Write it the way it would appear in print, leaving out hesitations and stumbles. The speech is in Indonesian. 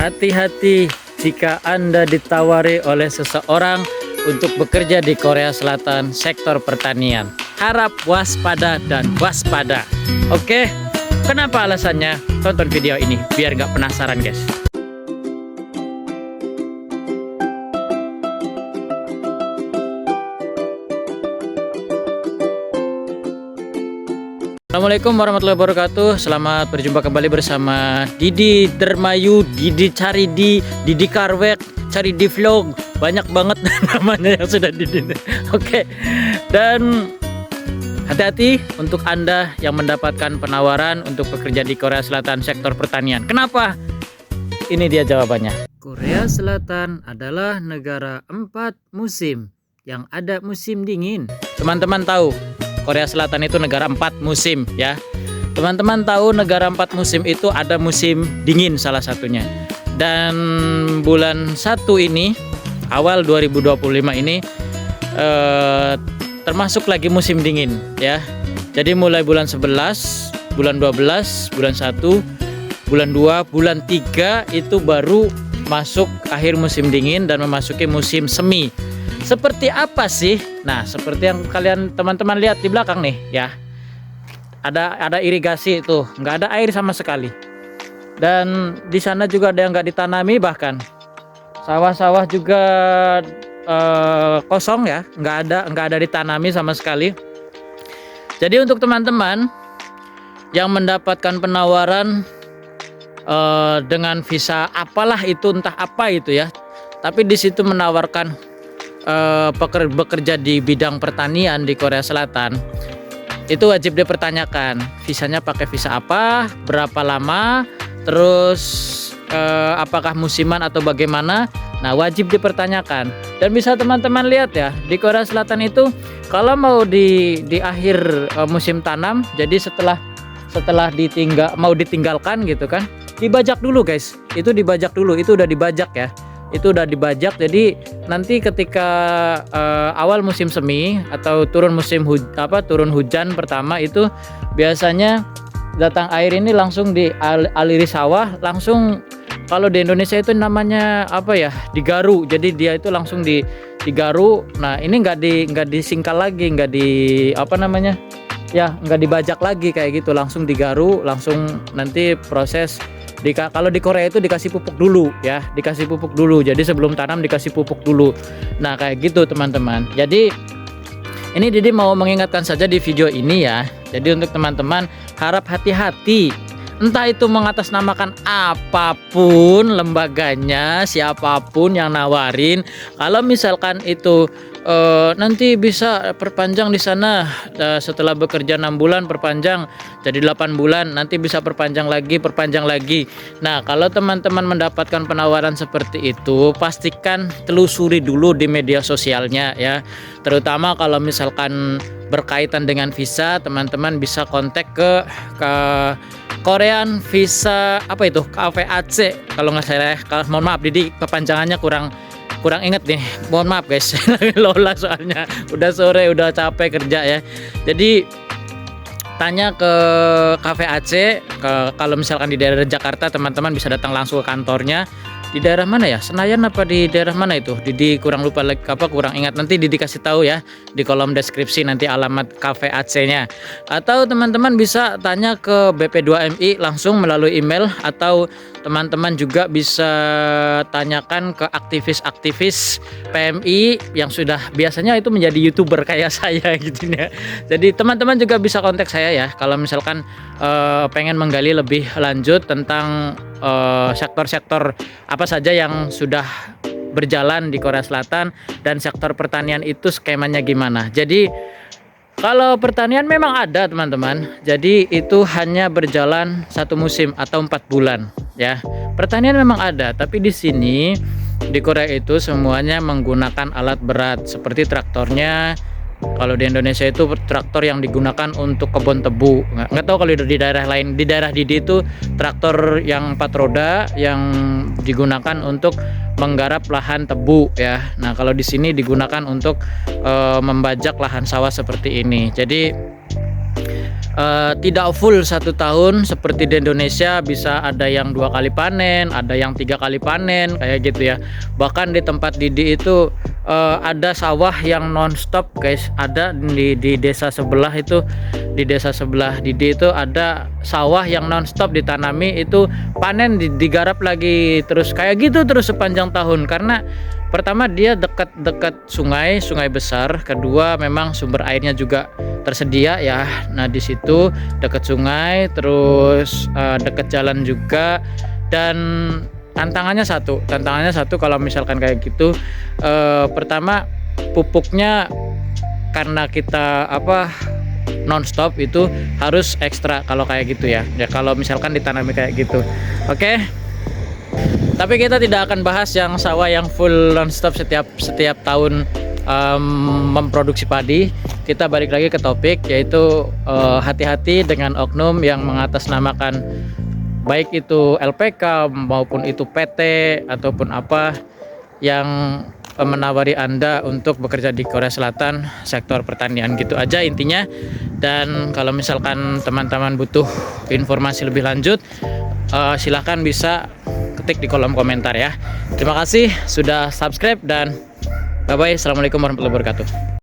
Hati-hati jika Anda ditawari oleh seseorang untuk bekerja di Korea Selatan sektor pertanian. Harap waspada dan waspada. Oke, kenapa alasannya? Tonton video ini biar nggak penasaran, guys. Assalamualaikum warahmatullahi wabarakatuh. Selamat berjumpa kembali bersama Didi Dermayu, Didi Caridi, Didi Karwek, Caridi Vlog. Banyak banget namanya yang sudah Didi. Oke. Dan hati-hati untuk Anda yang mendapatkan penawaran untuk bekerja di Korea Selatan sektor pertanian. Kenapa? Ini dia jawabannya. Korea Selatan adalah negara 4 musim yang ada musim dingin. Teman-teman tahu Korea Selatan itu negara 4 musim ya. Teman-teman tahu negara 4 musim itu ada musim dingin salah satunya. Dan bulan 1 ini, awal 2025 ini termasuk lagi musim dingin ya. Jadi mulai bulan 11, bulan 12, bulan 1, bulan 2, bulan 3 itu baru masuk akhir musim dingin dan memasuki musim semi. Seperti apa sih? Nah, seperti yang kalian teman-teman lihat di belakang nih ya. Ada irigasi itu, nggak ada air sama sekali. Dan di sana juga ada yang nggak ditanami, bahkan sawah-sawah juga kosong ya, nggak ada ditanami sama sekali. Jadi untuk teman-teman yang mendapatkan penawaran dengan visa apalah itu, entah apa itu ya, tapi di situ menawarkan bekerja di bidang pertanian di Korea Selatan, itu wajib dipertanyakan visanya pakai visa apa, berapa lama, terus apakah musiman atau bagaimana. Nah, wajib dipertanyakan. Dan bisa teman-teman lihat ya, di Korea Selatan itu kalau mau di akhir musim tanam, jadi setelah mau ditinggalkan gitu kan, dibajak dulu guys. Itu dibajak dulu, itu udah dibajak ya. Itu udah dibajak, jadi nanti ketika awal musim semi atau turun turun hujan pertama itu biasanya datang air ini langsung dialiri sawah, langsung kalau di Indonesia itu namanya apa ya, digaru. Jadi dia itu langsung digaru. Nah, ini nggak disingkal lagi, nggak dibajak lagi kayak gitu, langsung digaru, langsung nanti proses. Kalau di Korea itu dikasih pupuk dulu ya, dikasih pupuk dulu. Jadi sebelum tanam dikasih pupuk dulu. Nah, kayak gitu teman-teman. Jadi ini Didi mau mengingatkan saja di video ini ya. Jadi untuk teman-teman harap hati-hati. Entah itu mengatasnamakan apapun lembaganya, siapapun yang nawarin. Kalau misalkan itu nanti bisa perpanjang di sana, setelah bekerja 6 bulan perpanjang jadi 8 bulan, nanti bisa perpanjang lagi. Nah, kalau teman-teman mendapatkan penawaran seperti itu, pastikan telusuri dulu di media sosialnya ya. Terutama kalau misalkan berkaitan dengan visa, teman-teman bisa kontak ke Korean Visa apa itu, KVAC kalau nggak salah. Mohon maaf Didi kepanjangannya kurang inget nih, mohon maaf guys. Lola soalnya udah sore, udah capek kerja ya. Jadi tanya ke KVAC. Kalau misalkan di daerah Jakarta, teman-teman bisa datang langsung ke kantornya. Di daerah mana ya, Senayan apa di daerah mana itu, Didi kurang lupa lagi, kurang ingat. Nanti Didi kasih tahu ya di kolom deskripsi nanti alamat KVAC-nya. Atau teman-teman bisa tanya ke BP2MI langsung melalui email, atau teman-teman juga bisa tanyakan ke aktivis-aktivis PMI yang sudah biasanya itu menjadi YouTuber kayak saya gitu ya. Jadi teman-teman juga bisa kontak saya ya kalau misalkan pengen menggali lebih lanjut tentang sektor-sektor apa saja yang sudah berjalan di Korea Selatan dan sektor pertanian itu skemanya gimana. Jadi kalau pertanian memang ada teman-teman, jadi itu hanya berjalan 1 musim atau 4 bulan ya. Pertanian memang ada, tapi di sini di Korea itu semuanya menggunakan alat berat seperti traktornya. Kalau di Indonesia itu traktor yang digunakan untuk kebun tebu. Nggak tahu kalau di daerah lain. Di daerah Didi itu traktor yang 4 roda yang digunakan untuk menggarap lahan tebu ya. Nah, kalau di sini digunakan untuk membajak lahan sawah seperti ini. Jadi tidak full 1 tahun seperti di Indonesia, bisa ada yang 2 kali panen, ada yang 3 kali panen kayak gitu ya. Bahkan di tempat Didi itu ada sawah yang nonstop guys, ada di desa sebelah itu, di desa sebelah Didi itu ada sawah yang nonstop ditanami, itu panen digarap lagi terus kayak gitu terus sepanjang tahun. Karena pertama dia dekat sungai besar, kedua memang sumber airnya juga tersedia ya. Nah di situ dekat sungai, terus dekat jalan juga. Dan tantangannya satu kalau misalkan kayak gitu, pertama pupuknya karena kita nonstop itu harus ekstra kalau kayak gitu ya. Ya kalau misalkan ditanami kayak gitu. Oke. Tapi kita tidak akan bahas yang sawah yang full nonstop setiap tahun memproduksi padi. Kita balik lagi ke topik, yaitu hati-hati dengan oknum yang mengatasnamakan baik itu LPK maupun itu PT ataupun apa yang menawari Anda untuk bekerja di Korea Selatan sektor pertanian. Gitu aja intinya. Dan kalau misalkan teman-teman butuh informasi lebih lanjut, silahkan bisa ketik di kolom komentar ya. Terima kasih sudah subscribe dan bye bye. Assalamualaikum warahmatullahi wabarakatuh.